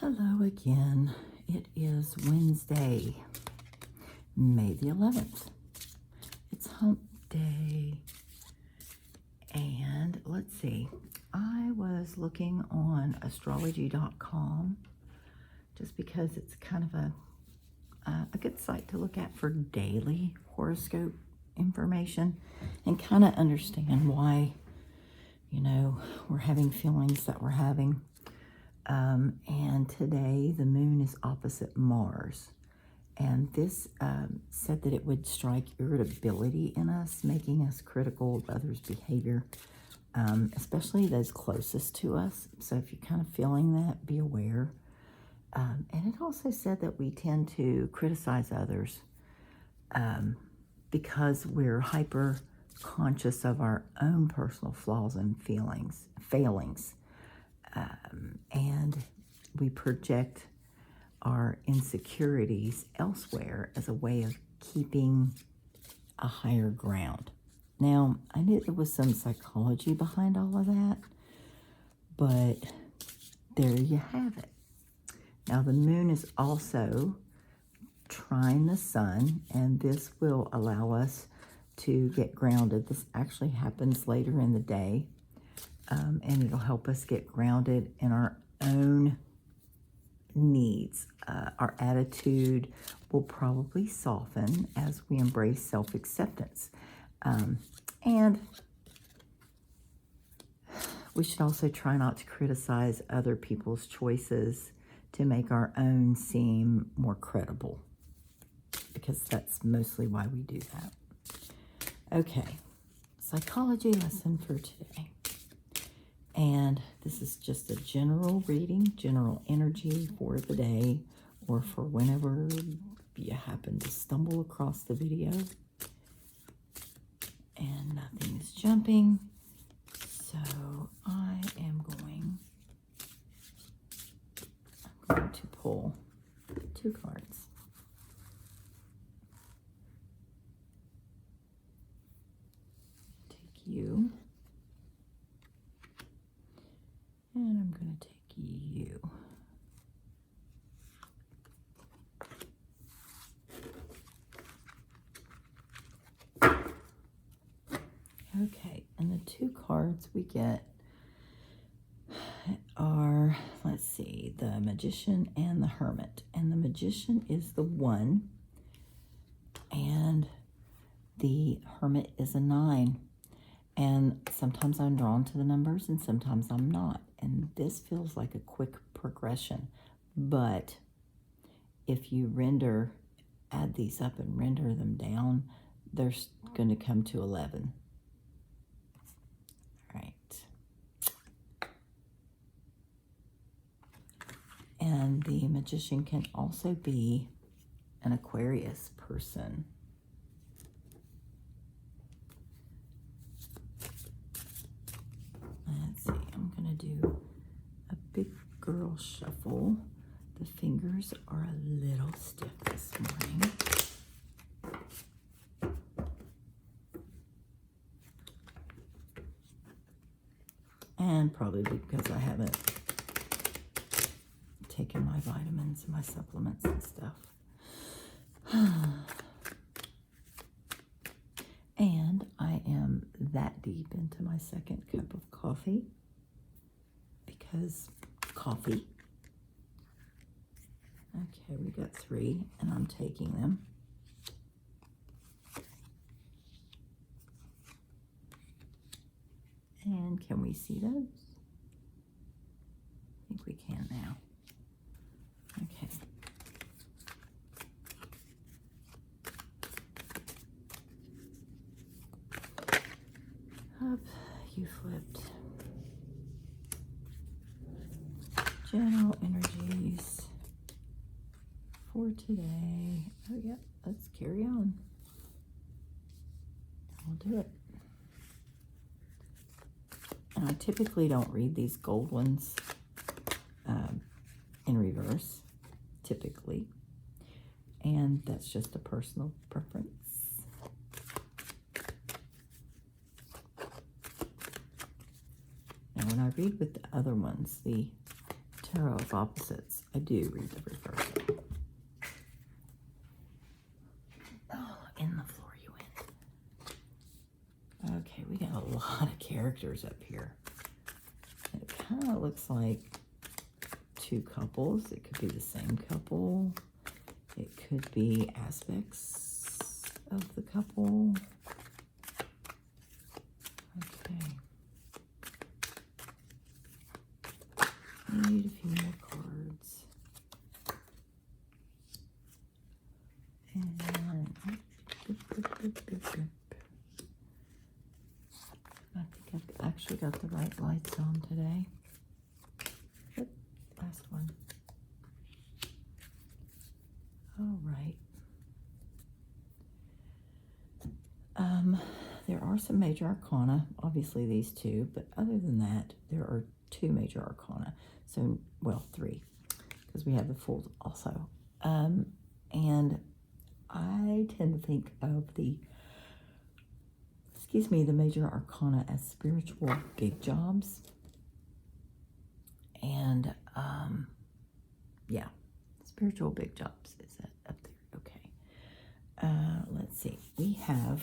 Hello again. It is Wednesday, May the 11th. It's hump day. And let's see. I was looking on astrology.com just because it's kind of a good site to look at for daily horoscope information and kind of understand why, we're having feelings that we're having. And today the moon is opposite Mars. And this said that it would strike irritability in us, making us critical of others' behavior, especially those closest to us. So if you're kind of feeling that, be aware. And it also said that we tend to criticize others because we're hyper conscious of our own personal flaws and failings. And we project our insecurities elsewhere as a way of keeping a higher ground. Now, I knew there was some psychology behind all of that, but there you have it. Now, the moon is also trine the sun, and this will allow us to get grounded. This actually happens later in the day, and it'll help us get grounded in our own needs. Our attitude will probably soften as we embrace self-acceptance. And we should also try not to criticize other people's choices to make our own seem more credible, because that's mostly why we do that. Okay, psychology lesson for today. And this is just a general reading, general energy for the day, or for whenever you happen to stumble across the video. And nothing is jumping. So I'm going to pull 2 cards. Take you. And I'm going to take you. Okay, and the 2 cards we get are, let's see, the Magician and the Hermit. And the Magician is the 1, and the Hermit is a 9. And sometimes I'm drawn to the numbers and sometimes I'm not. And this feels like a quick progression. But if you add these up and render them down, they're going to come to 11. All right. And the Magician can also be an Aquarius person. Let's see, I'm going to do a big girl shuffle. The fingers are a little stiff this morning. And probably because I haven't taken my vitamins and my supplements and stuff. And I am that deep into my 2nd cup of coffee because coffee. Okay, we got 3 and I'm taking them. And can we see those? I think we can now. Okay. Up, you flipped. General energies for today. Oh, yeah, let's carry on. I'll do it. And I typically don't read these gold ones in reverse, typically. And that's just a personal preference. Now, when I read with the other ones, the Tarot of Opposites. I do read the reversal. Oh, in the floor you went. Okay, we got a lot of characters up here. It kind of looks like two couples. It could be the same couple. It could be aspects of the couple. Okay. Need a few more cards. And I think I've actually got the right lights on today. Yep, last one. All right. There are some major arcana, obviously these two, but other than that, there are two major arcana. So, well, three, because we have the Fool also. And I tend to think of the major arcana as spiritual big jobs. And, yeah, spiritual big jobs. Is that up there? Okay. Let's see. We have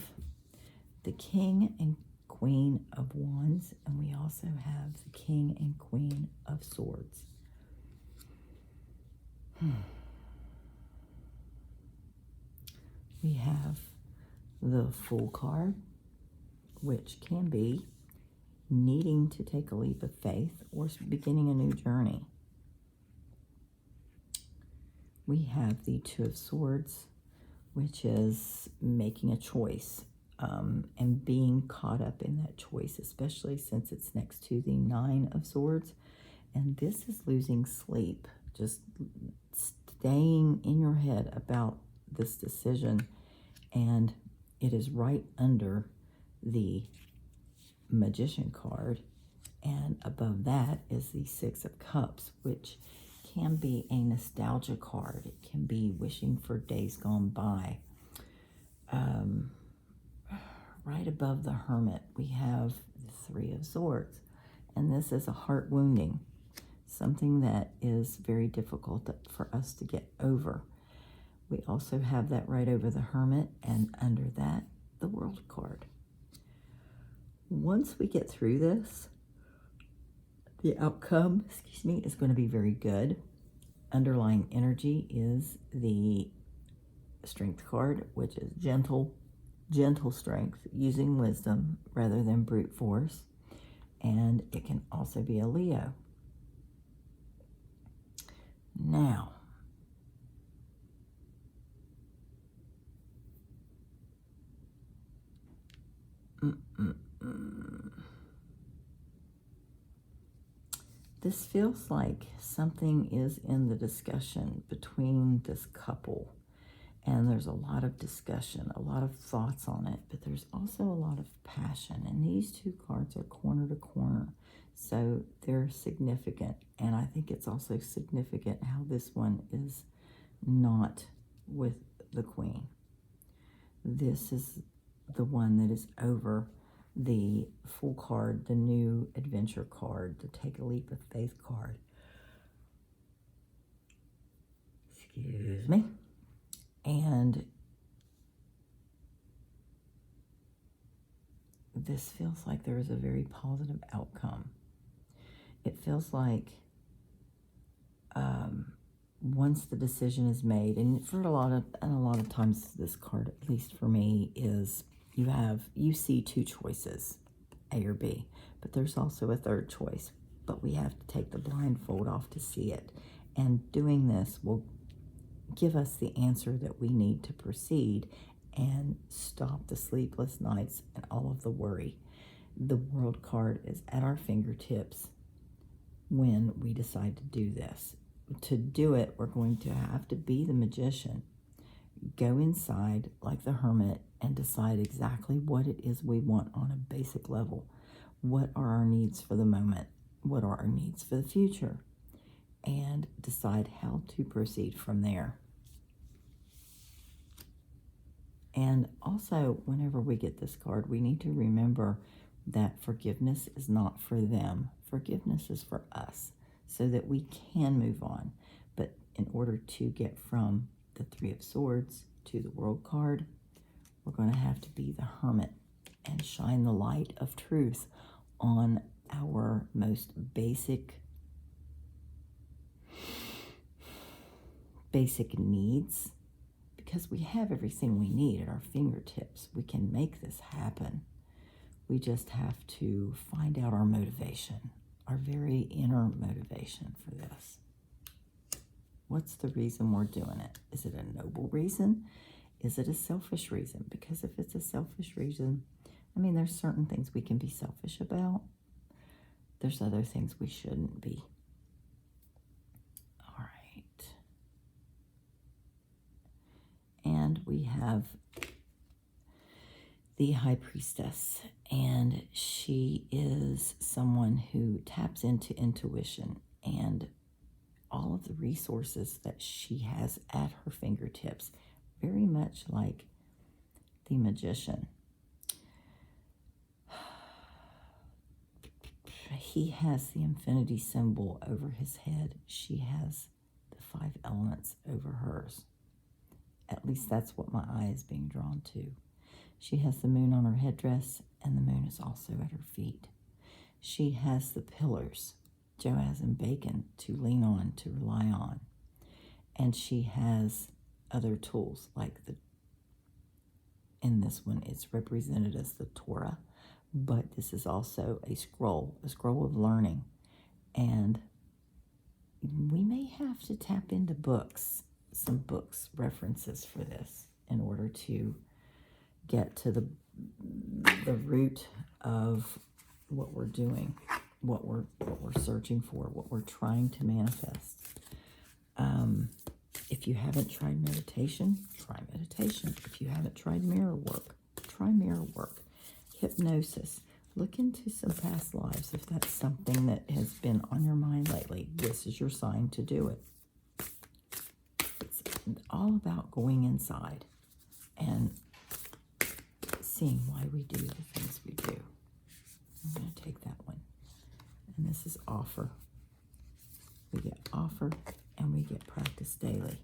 the King and Queen of Wands, and we also have the King and Queen of Swords. We have the Fool card, which can be needing to take a leap of faith or beginning a new journey. We have the Two of Swords, which is making a choice and being caught up in that choice, especially since it's next to the Nine of Swords. And this is losing sleep, just staying in your head about this decision. And it is right under the Magician card. And above that is the Six of Cups, which can be a nostalgia card. It can be wishing for days gone by. Right above the Hermit, we have the Three of Swords. And this is a heart wounding, something that is very difficult for us to get over. We also have that right over the Hermit, and under that, the World card. Once we get through this, the outcome, is going to be very good. Underlying energy is the Strength card, which is gentle strength, using wisdom rather than brute force. And it can also be a Leo. Now, this feels like something is in the discussion between this couple. And there's a lot of discussion, a lot of thoughts on it, but there's also a lot of passion. And these two cards are corner to corner, so they're significant. And I think it's also significant how this one is not with the Queen. This is the one that is over the Fool card, the new adventure card, the Take a Leap of Faith card. Excuse me. And this feels like there is a very positive outcome. It feels like once the decision is made, and a lot of times this card, at least for me, is you see two choices, A or B, but there's also a third choice. But we have to take the blindfold off to see it. And doing this will give us the answer that we need to proceed and stop the sleepless nights and all of the worry. The World card is at our fingertips when we decide to do this. To do it, we're going to have to be the Magician, go inside like the Hermit, and decide exactly what it is we want on a basic level. What are our needs for the moment? What are our needs for the future? And decide how to proceed from there. And also, whenever we get this card, we need to remember that forgiveness is not for them. Forgiveness is for us. so that we can move on. But in order to get from the Three of Swords to the World card, we're going to have to be the Hermit and shine the light of truth on our most basic needs, because we have everything we need at our fingertips. We can make this happen. We just have to find out our motivation, our very inner motivation for this. What's the reason we're doing it? Is it a noble reason? Is it a selfish reason? Because if it's a selfish reason, I mean, there's certain things we can be selfish about. There's other things we shouldn't be. All right. And we have the High Priestess, and she is someone who taps into intuition and all of the resources that she has at her fingertips, very much like the Magician. He has the infinity symbol over his head. She has the 5 elements over hers. At least that's what my eye is being drawn to. She has the moon on her headdress, and the moon is also at her feet. She has the pillars, Joaz and Bacon, to lean on, to rely on. And she has other tools, like in this one, it's represented as the Torah, but this is also a scroll of learning. And we may have to tap into books, some books, references for this, in order to get to the root of what we're doing, what we're searching for, what we're trying to manifest. If you haven't tried meditation, try meditation. If you haven't tried mirror work, try mirror work. Hypnosis. Look into some past lives if that's something that has been on your mind lately. This is your sign to do it. It's all about going inside and seeing why we do the things we do. I'm going to take that one. And this is offer. We get offer and we get practice daily.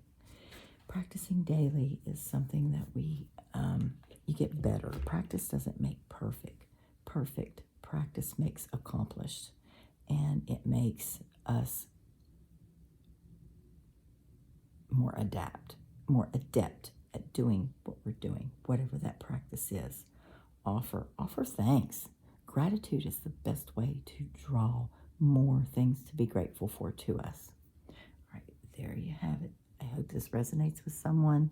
Practicing daily is something that you get better. Practice doesn't make perfect. Practice makes accomplished. And it makes us more adept at doing what we're doing, whatever that practice is. Offer thanks. Gratitude is the best way to draw more things to be grateful for to us. All right, there you have it. I hope this resonates with someone.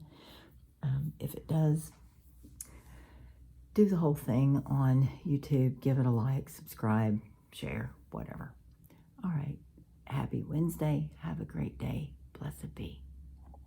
If it does, do the whole thing on YouTube. Give it a like, subscribe, share, whatever. All right, happy Wednesday. Have a great day. Blessed be.